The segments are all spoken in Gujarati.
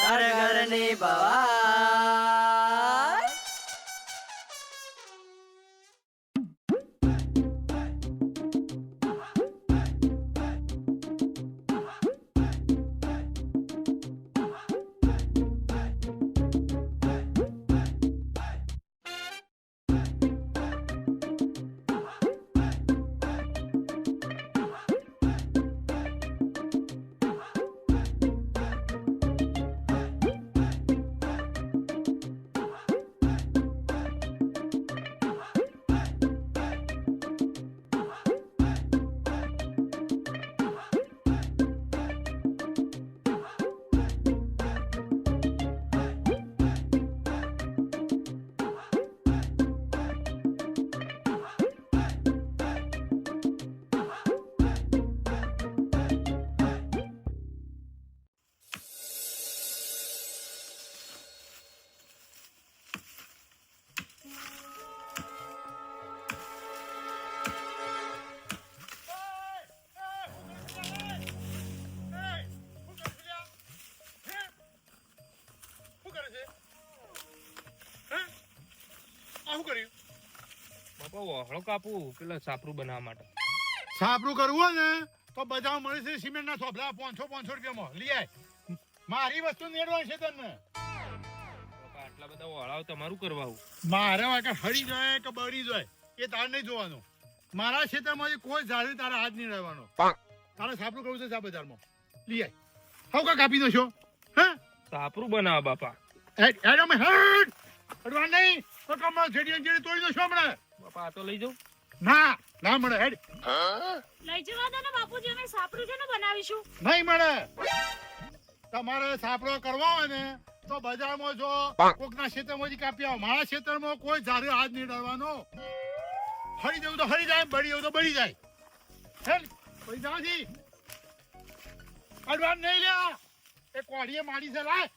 ઘર ઘરની ભવાઈ. સાપરું બનાવવા માટે સાપરું કરવું ને તો બજાર મળે છે સિમેન્ટ ના થોભલા 500 રૂપિયામાં લઈ આય. મારી વસ્તુ નેડવાની છે તને. આટલા બધા વળાવ તમારું કરવાવું મારે વાંકા હળી જાય કે બળી જાય એ તારે નહીં જોવાનું. મારા ખેતરમાંથી કોઈ ઝાડે તારા હાથ નહીં રહેવાનો. તારે સાપરું કરવું છે જા બજારમાં લઈ આય. હાવ કા કાપી દો છો હે સાપરું બનાવવા બાપા. હેડ અમે હેડ અડવા નહીં તો કમા જેડી તોડી દો છો હમણાં. બાપા આ તો લઈ જાઉં. ના મળે હેડ લઈ જવા દો ને બાપુજી, અમે સાપરું છે ને બનાવીશું. નહીં મળે. તમારે સાપડો કરવા હોય ને તો બજારમાં જો કોકના ખેતરમાંથી કાપી આવો. મારા ખેતરમાં કોઈ ઝાડે હાથ નહીં ડરવાનો. હળી જવું તો હળી જાય, બળી જવું તો બળી જાય. હેડ પૈસા નથી અડવાન નહીં લ્યા. એ કોઢીએ મારી છે લાય.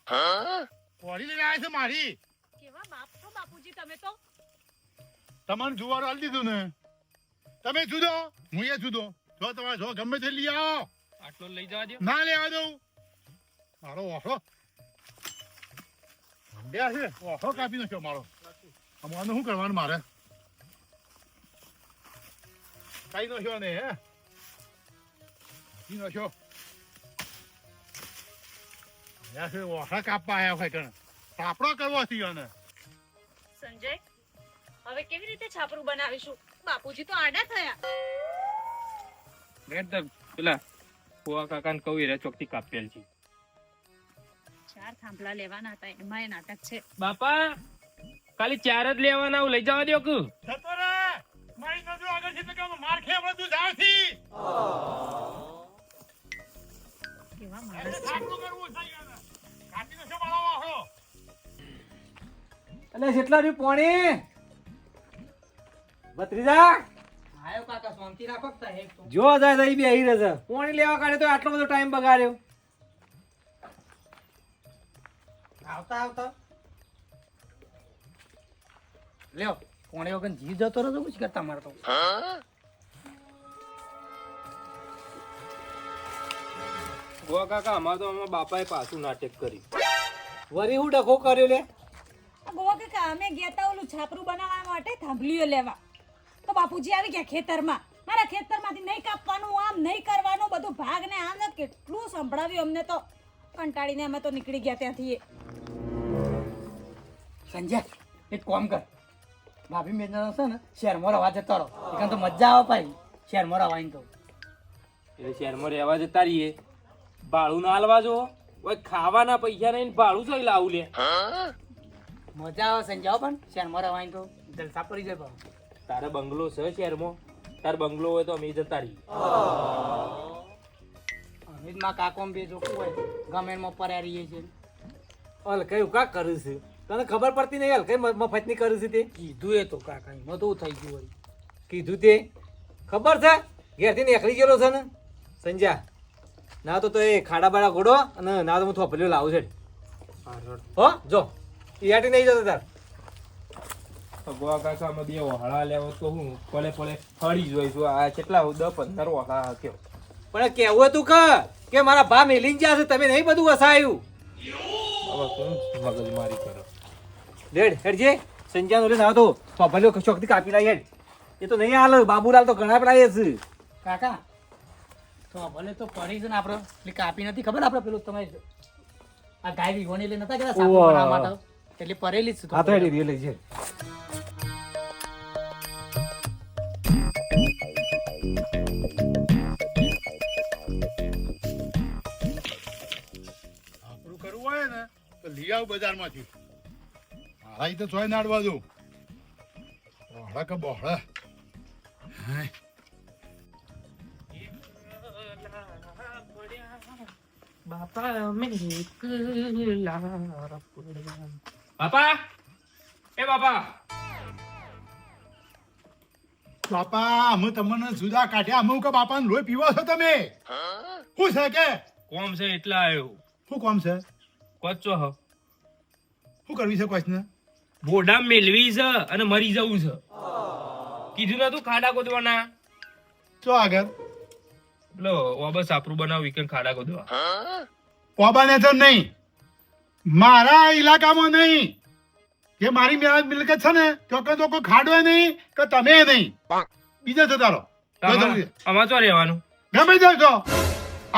કોઢી લઈને આવે છે મારી. કેવા બાપ છો બાપુજી તમે તો. તમને જુવારો આલી દીધું ને તમે જુદો હું એ જુદો. જો તમારે જો ગમે તે લઈ આવો. આટલો લઈ જવા દો. ના લેવા દઉં. મારો ઓહો બે છે ઓહો કાપી નાખ્યો મારો. આમાં શું કરવાનું મારે કઈ નાખ્યો ને હે કાપી નાખ્યો. ઓહા કાપવા આવ્યા હોય કણ સાપડો કરવો હતી અને સંજય, હવે કેવી રીતે છાપરું બનાવીશું? બાપુજી તો આડા થયા. પેલા ફુવા કાકાને કહું એ ચોકથી કાપેલ છે. 4 થાંભલા લેવાના હતા એમાં એ નાટક છે. બાપા ખાલી 4 જ લેવાના, લઈ જવા દો કે જતો રે. મારી નજર આગળ છે તો કે માર ખે બધું જાળથી. કેવા માણસ છે. સાપડું કરવું છે યાર. કાપી નાખ્યો મારો ઓહો. એટલે જેટલા રહ્યું પોણી ભત્રીજા આયો કાકા શાંતિ રાખો તા એક તો જો જાય દઈ બે અહીં રહે. પોણી લેવા કાઢે તો આટલો બધો ટાઈમ બગાડ્યો. આવતા લ્યો પોણી વગર જીવ જતો રહ્યો તો કરતા મારતો. ફુવા કાકા અમાર તો અમારા બાપાએ પાછું નાટક કર્યું. વરી હું ડખો કર્યો લે. ગોવા કાકા અમે ગયા તા ઓલું છાપરું બનાવવા માટે થાંભલીઓ લેવા. તો બાપુજી આવી ગયા ખેતરમાં. મારા ખેતરમાંથી નહીં કાપવાનું, આમ નહીં કરવાનું, બધું ભાગ ને આમ ને કેટલું સંભળાવ્યું અમને તો. કંટાળીને અમે તો નીકળી ગયા ત્યાંથી. સંજય એક કામ કર, ભાભી મેં છે ને શહેરમાં રવા જતો રહો. એકન તો મજા આવે ભાઈ શહેરમાં રવાઈને તો. એટલે શહેરમાં રહેવા જતા રહીએ. ભાડું ના હાલવા જો ખાવાના પૈસા નહીં ભાડું થઈ લાવું લે. મજા આવે સંજય પણ શહેરમાં રવાઈને તો જલસા પડી જાય ભાવ. તારે બંગલો છે શહેરમાં? તાર બંગલો હોય તો અમે જતા રહીએ. અમિતમાં કાકોમ બે જોખું હોય ગમે એમાં પર્યા રહીએ છીએ. હલકાઈ ઉકા કરું છે તને ખબર પડતી નહીં. હલકાઈ મફતની કરું છે તે કીધું એ તો કાકા એમાં તો થઈ ગયું હોય કીધું તે ખબર છે. ઘેરથી નીકળી ગયેલો છે ને સંજ્યા. ના તો એ ખાડા બાડા ગોડો અને ના તો હું થોપલીઓ લાવું છે. હો જો ઈયાટી નહીં જતો તાર. ગોવા કાકા અમે બે વહાળા લેવો તો હું પલે પલે હળી જોઈશું. આ કેટલા 10-15 વહાળા હાક્યો. પણ કેવું હતું કે મારા ભા મેલીને જ્યાં છે તમે નહીં બધું વસાયું. હવે કોણ મગજમારી કરે? લેડ હેડજે સંજાનો લઈને આવતો ભલે ચોકથી કાપી લાવી હેડ. એ તો નહીં હાલ બાબુલાલ તો ઘણા પેલા છે. કાકા તો ભલે તો પડી છે ને આપણે પેલી કાપી નથી ખબર આપણે પેલું તમે આ ગાય વિહોણી લઈને નતા ગયા સાપુ ઓવા. બનાવવા માટે એટલે પરેલી જ છે હા તો હેડી લઈ છે. આપણું કરવું હોય ને તો લઈ આવ બજારમાંથી. મારા ઈ તો ચોય નાડવા દઉં. બોહળા કે બોહળા. હાય. બાપા એ બાપા બાપા અમે તમને જુદા કાઢ્યા. અમે કે બાપાને લોહી પીવો છો તમે? શું છે કે કોમ છે એટલા આવ્યો શું કામ છે? કોચો હ શું કરવી છે કોચને? બોડા મેલવી છે અને મરી જવું છે. કીધું નતું ખાડા ગોદવાના? ચો આગળ લો વાબસ સાપરું બનાવ વીકેન્ડ ખાડા ગોદવા. પોબાને તો નહીં, મારા ઇલાકામાં નહીં. જે મારી મિલકત છે ને તો કોઈ ખાડો નહીં કે તમે નહીં. બીજે જતા રહો. આમાં તો રહેવાનું. ગમે જાવ છો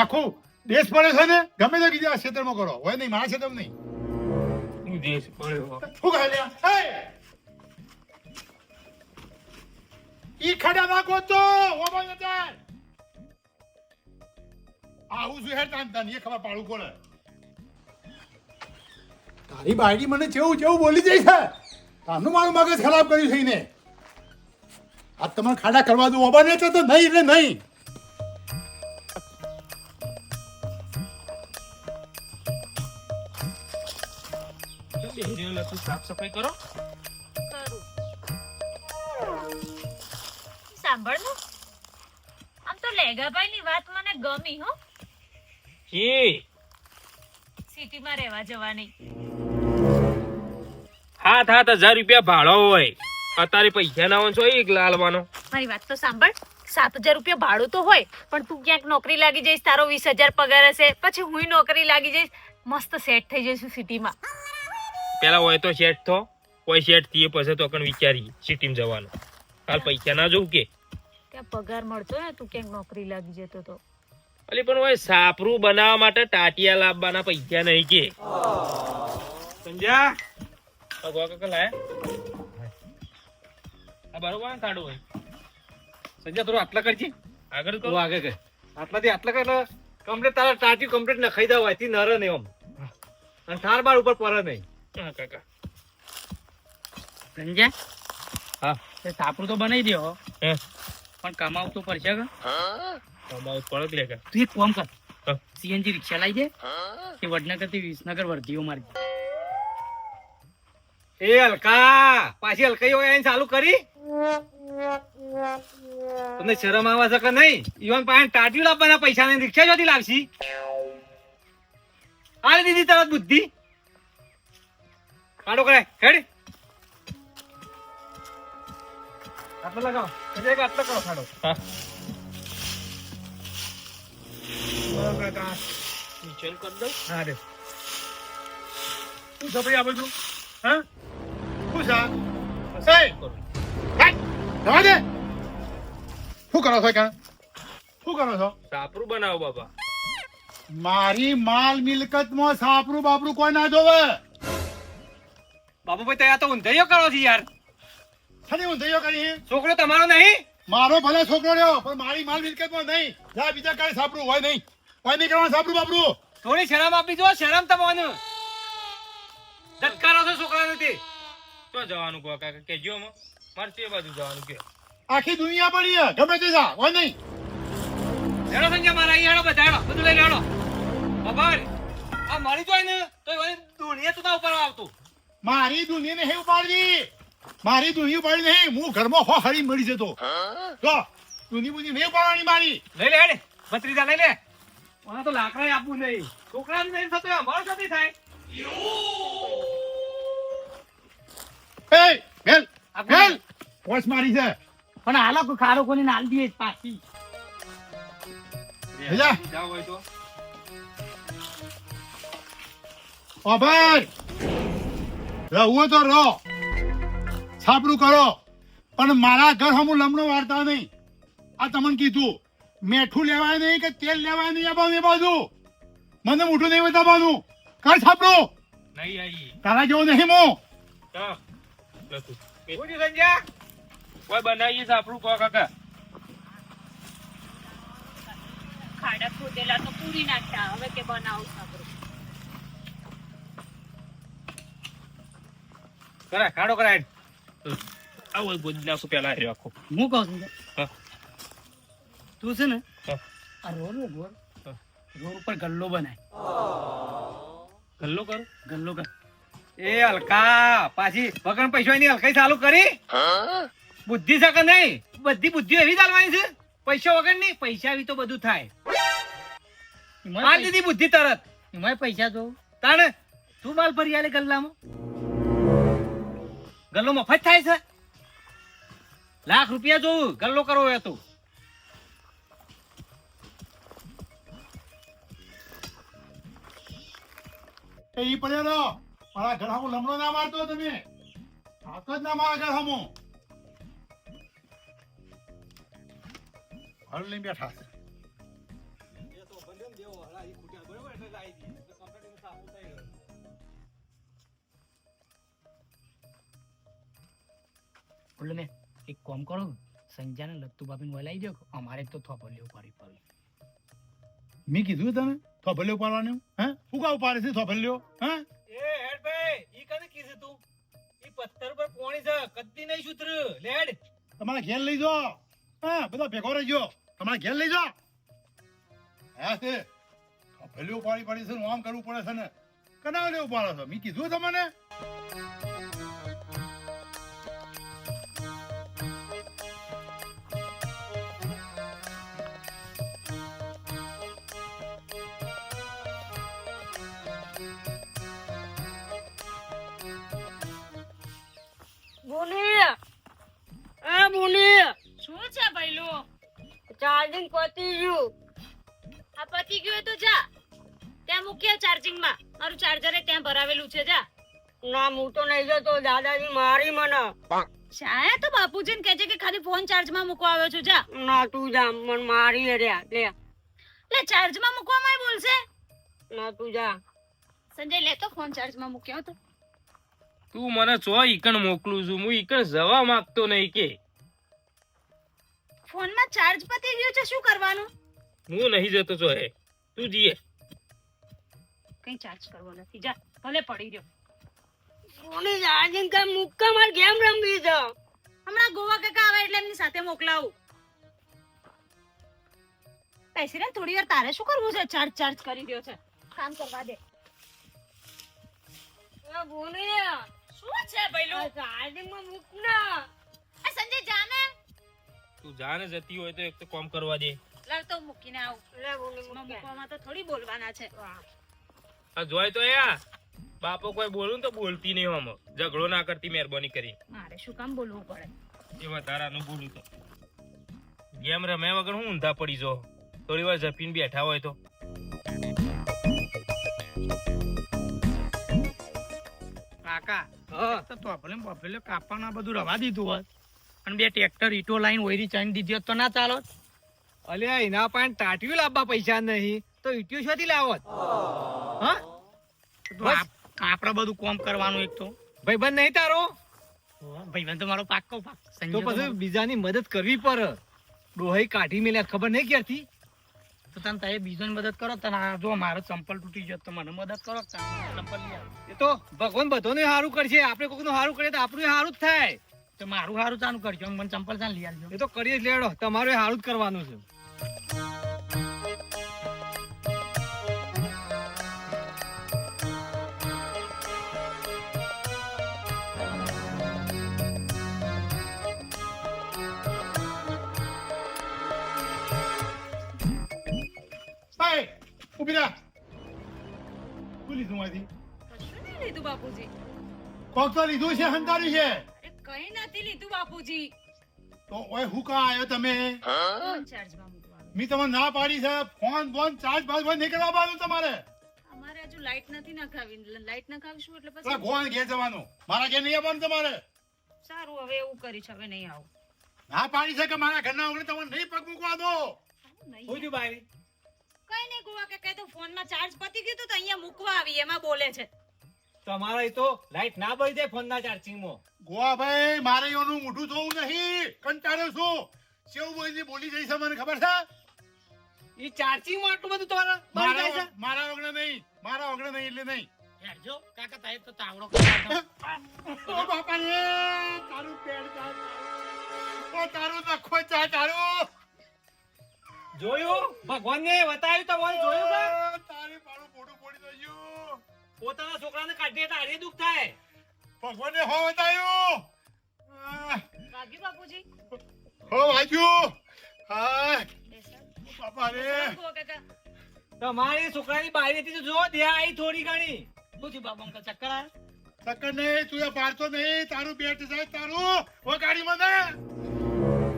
આખું દેશ પડે છે ને ગમે તે બીજા ક્ષેત્રમાં કરો હોય નહીં, મારા ક્ષેત્રમાં નહીં. હું દેશ પડ્યો. શું કહે લ્યા? હે! ઈ ખાડા નાખો તો ઓબા નતા આવું શું હેડ તાન એ ખબર પાડું કોને? તારી બાયડી મને જેવું જેવું બોલી જાય છે. તાનું મારું મગજ ખરાબ કર્યું છે એને. આ તમારે ખાડા કરવા દો ઓબા ને તો નહીં એટલે નહીં. સાફ સફાઈ કરો. સાંભળ ને આમ તો લેગાભાઈ ની વાત મને ગમી હો. એ સિટીમાં રહેવા જવાની 7,000 રૂપિયા ભાડો હોય. અત્યારે પૈસા ના હોય છો એક લાલવાનો. મારી વાત તો સાંભળ. 7,000 રૂપિયા ભાડું તો હોય પણ તું ક્યાંક નોકરી લાગી જઈશ, તારો 20,000 પગાર હશે, પછી હું નોકરી લાગી જઈશ, મસ્ત સેટ થઈ જઈશું સિટીમાં. પેલા હોય તો સેટ થો, કોઈ સેટ થઈએ પછી તો કણ વિચારી સિટીમાં જવાનું. હાલ પૈસા ના જોઉં કે ત્યાં પગાર મળતો ને તું ક્યાંક નોકરી લાગી જતો તો. અલી પણ હોય સાપરું બનાવવા માટે ટાટિયા લાવવાના પૈસા નહીં કે સમજ્યા? અગવા કાકા લાયા આ બરોબર ને કાઢું હોય સંજય થોડું આટલા કરજે. આગળ તું આગળ કર. આટલાથી આટલા કર એટલે કમ્પ્લીટ તારા ટાટી કમ્પ્લીટ નખાઈ દવા થી નરે નહીં આમ અને ઠાર બાર ઉપર પડે નહીં. હા કાકા. સંજય હા તે સાપરું તો બનાવી દે હો હે પણ કમાવું તો પડશે કે કમાવું પડે લે કા. તું એક કામ કર હા. સીએનજી રિક્ષા લાવી દે તે વડનગર થી વિસનગર વર્ધીઓ મારી દે. એ હલકા પાછી હલકાઈ હોય એને ચાલુ કરી. તમને શરમ આવે છે કે નહીં? ઈવન પાસે ટાટિયું લાવવાના પૈસા નહીં, રિક્ષા જોતી લાવશી. આલે દીધી તરત બુદ્ધિ કાઢો કરે હેડ. આટલો લગાવો સંજય કે આટલો કરો ખાડો. હા બરાબર કાકા નીચે કરી દઉં. હા રે શું છે ભાઈ આ બધું? હા શું છે? એ! હે! જવા દે. શું કરો છો કાં? શું કરો છો? સાપરું બનાવો બાપા. મારી માલ મિલકતમાં સાપરું બાપરું કોઈ ના જોવે. બાબુભાઈ તૈયાર તો ઊંધાઈઓ કરો છો યાર. છને હું થયો કરી છોકરો તમારો નહીં? મારો ભલે છોકરો રહ્યો પણ મારી માલ મિલકતમાં નહીં. જા બીજા કાંઈ સાપરું હોય નહીં. હોય નહીં કરવાનું સાપરું બાપરું. થોડી શરમ આપી દો. શરમ તમને દત્કારો છો છોકરા નથી. તો જવાનું કહો કાકા કેજો આમાં મારે તે બાજુ જવાનું કે આખી દુનિયા પડી છે. ગમે તે જા હોય નહીં. હેડો સંજય મારા અહીં હેડો બધા હેડો બધું લઈને હેડો. ખબર આ મળી જાય ને તો દુનિયા તો ના ઉપર આવતું. મારી દુનિયાને હે ઉપાડવી. મારી દુનિયા ઉપાડી નહીં. હું ઘરમાં હો હળી મળી જતો. જો દુનિયા બુની નહીં ઉપાડવાની મારી. લઈ લે હેડ ભત્રીજા લઈ લે. મને તો લાકડા આપવું નહીં. છોકરાને નહીં થતું અમારો નથી થાય. એ હેલ હેલ પોસ મારી છે. પણ હાલો કોઈ ખારો કોને નાલ દે પાછી. જા જાવ હોય તો ઓ ભાઈ રહું તો રહો, છાપરું કરો, પણ મારા ઘર હમું લમણો વાર્તા નહીં. આ તમને કીધું મેઠું લેવાય નહીં કે તેલ લેવાય નહીં. આ બાજુ એ બાજુ મને મોઢું નહીં બતાવવાનું. કર છાપરું. નહીં આવી તારા જેવો નહીં હું. હા લખું એવું છે સંજ્યા કોઈ બનાવીએ સાપડું કહો કાકા ખાડા ખોદેલા તો પૂરી નાખતા, હવે કે બનાવું સાબરું. કરા ખાડો કરાય આવો બોજ નાખો પેલા હાર્યો આખો હું કહું છું હા. તું છે ને હા. આ રોડ હા. રોડ ઉપર ગલ્લો બનાય, ગલ્લો કરો ગલ્લો કર. એ હલકા પાછી વગર પૈસા ની હલકાઈ ચાલુ કરી. બુદ્ધિ છે કે નહીં? બધી બુદ્ધિ એવી ચાલવાની છે પૈસા વગર ની. પૈસા આવી તો બધું થાય. આ દીધી બુદ્ધિ તરત. એમાં પૈસા જો તાણે તું માલ ભરી આલે ગલ્લામાં. ગલ્લો મફત થાય છે. લાખ રૂપિયા જોવું ગલ્લો કરવો હોય તો. એ ઈ પડ્યો રહો. મારા ઘર હમું લમણો ના મારતો તમે. હાથ જ ના મારા ઘર હમું. હળ લઈને બેઠા છે. બોલે ને એક કામ કરો, સંજાને લત્તુ બાપીને વલાઈ દો, અમારે તો થોપો લેવું પડી. મેં કીધું તને થોભલ્યો પાડવાનું. હે શું કાવ પાડે છે થોભલ્યો? હે એ હેડ ભાઈ ઈ કને કીધું તું? ઈ પથ્થર પર પોણી છે કદી નહીં સુધર. લેડ તમારા ઘેર લઈ જાઓ. હા બધા ભેગો રહેજો. તમારા ઘેર લઈ જાઓ. હા છે થોભલ્યો પાડી છે ને આમ કરવું પડે છે ને. કના લેવું પાડો છો? મેં કીધું તમને. શું છે ભઈલું? ચાર્જિંગ પતી ગયું. આ પતી ગયું તો જા ત્યાં મૂક્યા ચાર્જિંગ માં. મારું ચાર્જર ત્યાં ભરાવેલું છે. જા. ના હું તો નહીં જતો, દાદાજી મારી મને. શાયદ તો બાપુજીને કહે છે કે ખાલી ફોન ચાર્જમાં મૂકવા આવ્યો છું. જા. ના તું જા, મને મારી રહ્યા લે. લે ચાર્જમાં મૂકવામાં બોલશે. ના તું જા. સંજય લે તો ફોન ચાર્જમાં મૂક્યો તો. તું મને ચો ઈકણ મોકલું છું હું ઈકણ જવા માંગતો નહીં કે ફોનમાં ચાર્જ પતી ગયું છે, શું કરવાનું? હું નહીં જતો ચો હે તું જીએ કઈ ચાર્જ કરવો નથી. જા ભલે પડી રહ્યો. કોની ચાર્જિંગ કા મુક્કા માર ગેમ રમવી છે. હમણાં ગોવા કાકા આવે એટલે એમની સાથે મોકલાવું. પૈસી ને થોડી વાર તારે શું કરવું છે? ચાર્જ કરી રહ્યો છે. કામ કરવા દે. એ બોલી શું છે ભઈલું? ચાર્જિંગ માં મૂક ના. આ સંજય જાને તું જાને જતી હોય તો એક તો કામ કરવા દે લાવ તો મૂકીને આવ. લે બોલી મૂકવામાં તો થોડી બોલવાના છે. આ જોય તો યા બાપો કોઈ બોલું તો બોલતી નહીં હમ ઝઘડો ના કરતી મહેરબાની કરી મારે શું કામ બોલવું પડે? એ વધારાનું બોલું તો ગેમ રમ્યા વગર હું ઊંધા પડી જો થોડી વાર ઝપીને બેઠા હોય તો કાકા તો પફેલો કાપવાના બધું રવા દીધું હોત અને બે ટ્રેક્ટર ઈટો લાઈન ઓયરી ચાણી દીધી હોત તો ના ચાલો. અલ્યા એના પાસે ટાટિયું લાવવા પૈસા નહીં તો ઈટ્યું શોથી લાવત? હા આપડે બધું કોમ કરવાનું. એક તો ભાઈબંધ નહીં તારો ભાઈબંધ તો મારો પાક્કો તો પછી બીજાની મદદ કરવી પડે. ડોહાઈ કાઢી મેલ્યા ખબર નહીં ક્યારથી. તો તમે તારે બીજોની મદદ કરો. તને જો મારો ચંપલ તૂટી ગયો તો મને મદદ કરો. ચંપલ લઈ આવો. એ તો ભગવાન બધાને સારું કરશે. આપણે કોઈનું સારું કરીએ તો આપણું સારું જ થાય. તો મારું સારું ચાલુ કરજો, મને ચંપલ ચાલ લઈ આવજો. એ તો કરીએ જ લેડો. તમારું સારું જ કરવાનું છે. ઉભી રહે. શું લીધું માંથી? કશું નહીં લીધું બાપુજી. કોક તો લીધું છે, હંતારી છે. અરે કઈ નથી લીધું બાપુજી. તો ઓય હું કા આવ્યો તમે? ફોન ચાર્જમાં મૂકવાનું. મેં તમને ના પાડી છે. ફોન ચાર્જ બાજ નહીં કરવા બાજુ તમારે. અમારે હજુ બાપુ લાઈટ નથી નખાવી, લાઈટ નખાવીશું એટલે પેલા પછી ગોવાને ઘેર જવાનું, મારા ઘેર નહીં આવવાનું તમારે. સારું, હવે એવું કરીશ, હવે નહીં આવું. ના પાડી છે કે મારા ઘરના ઓગણે તમને નહીં પગ મૂકવા દો. નહીં શું થયું ભાઈ? કઈ નહીં ગોવા કે કઈ તો ફોનમાં ચાર્જ પતી ગયું તો અહીંયા મૂકવા આવી, એમાં બોલે છે. તમારા એ તો લાઈટ ના બળી જાય ફોનના ચાર્જિંગમાં. ગોવાભાઈ મારે એનું મોઢું જોવું નહીં, કંટાળ્યો છું. શેવ બોલી જઈ છે મને ખબર છે. ઈ ચાર્જિંગમાં આટલું બધું તમારા બળી જાય છે? મારા વગર નહીં, મારા વગર નહીં એટલે નહીં. હેડજો કાકા તારે તો તાવડો કરવા ઓ બાપા રે, તારું પેડ ચા, ઓ તારું નખો ચા, તારું જોયું? ભગવાનને બતાવ્યું તમને જોયું કે? તારી મારું મોઢું ફોડી દઉં. પોતાના છોકરાને કાઢીએ તો હારે દુઃખ થાય. ભગવાને હો બતાવ્યું. વાગ્યું બાપુજી? હો વાગ્યું. હાય બેસો. બાપા રે, ગોવા કાકા તમારી છોકરાની બારી હતી તો જો દે આવી થોડી ઘણી. શું થયું બાબા અંકલ ચક્કર આવ્યા? ચક્કર નહીં, તું એ પાડતો નહીં. તારું બેટ જાય, તારું વગાડી મને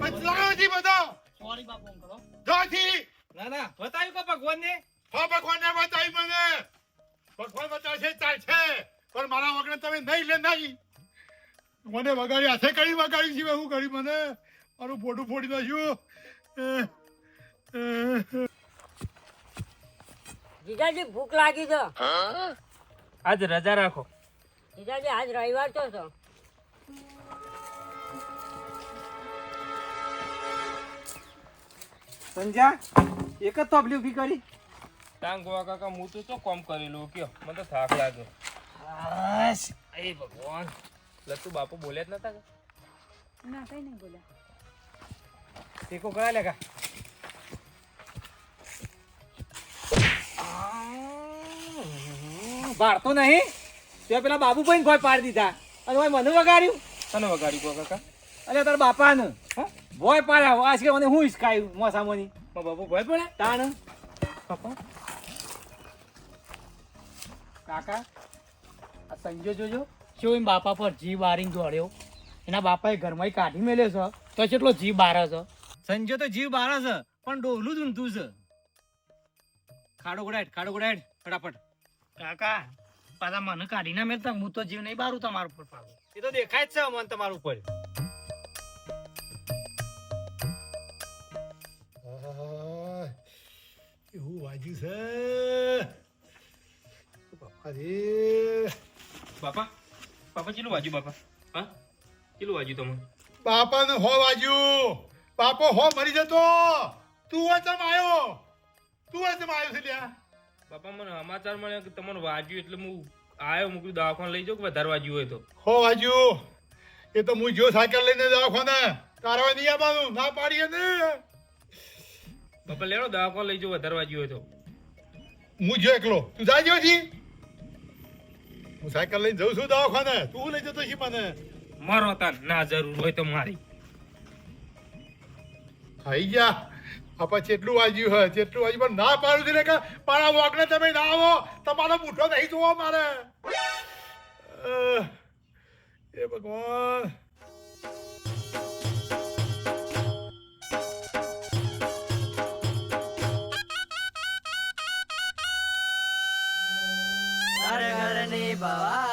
પછલાયો છે બધો. સોરી બાબુ અંકલ હો. જોથી ના ના બતાવ્યું કે ભગવાનને? હો ભગવાનને બતાવી મને. ભગવાન બતાવશે ચાલશે, પણ મારા વગર તમે નહીં લે નહીં. મને વગાડી હાથે કરી વગાડી છે, હું કરી મને મારું ફોટું ફોડી નાખ્યું. જીજાજી ભૂખ લાગી છે. આજ રજા રાખો. જીજાજી આજ રવિવાર તો છે. સંજા એક જ તબલી ઊભી કરી. તાંગ ગોવા કાકા હું તો કોમ કરેલું કયો, મને તો થાક લાગ્યો. બસ એ ભગવાન. લતું બાપુ બોલ્યા જ નતા કે? ના કઈ નહીં બોલ્યા. ટેકો કરાય લેગા. ભારતો નહીં તે પેલા બાબુભાઈ કોઈ પાડી દીધા અને ઓય મને વગાડ્યું. તને વગાડી ગો કાકા? અરે તારા બાપાને ભોય પાડ્યા. આજ કે મને હું હિસકાયું મોસામોની. મારા બાપુ ભય પડે? તાણ બાપા કાકા આ સંજો જોજો. શું એમ બાપા પર જીવ બારીને દોડ્યો, એના બાપાએ ઘરમાં કાઢી મેલ્યો છે તો કેટલો જીવ બારે છે. સંજો તો જીવ બારા છે પણ ડોલું જ ઊંધું છે. ખાડો ગોડાડ ફટાફટ. કાકા પાછા મને કાઢી ના મેલતા, હું તો જીવ નહીં બારું તમારું પર પાડું. એ તો દેખાય જ છે મન તમારું ઉપર. એવું વાગ્યું છે બાપા રે. બાપા બાપા ચેલું વાજ્યું બાપા? હા ચેલું વાજ્યું તમે? બાપાને હો વાગ્યું. બાપો હો મરી જતો. તું વચમ આવ્યો, તું વચમ આવ્યો છે લ્યા. બાપા મને સમાચાર મળ્યા કે તમને વાજ્યું એટલે હું આવ્યો. મૂક્યું દવાખાને લઈ જાઉં કે વધારે વાજ્યું હોય તો? હો વાગ્યું. એ તો હું જો સાયકલ લઈને દવાખાને તારવા નહીં આવવાનું, ના પાડીએ ને. બાપા લેડો દવાખાને લઈ જાઉં વધારે વાજ્યું હોય તો. હું જો એકલો, તું જાજો છી. હું સાયકલ લઈને જઉં છું દવાખાને, તું લઈ જતો છી મને. મારો તાન ના જરૂર હોય તો મારી. આઈ ગયા આપા. જેટલું વાગ્યું હોય જેટલું વાગ્યું, પણ ના પાડું છે ને કે મારા વોકને તમે ના આવો, તમારો મૂઠો નહીં જોવો મારે. એ ભગવાન. ઘર ઘરની બવા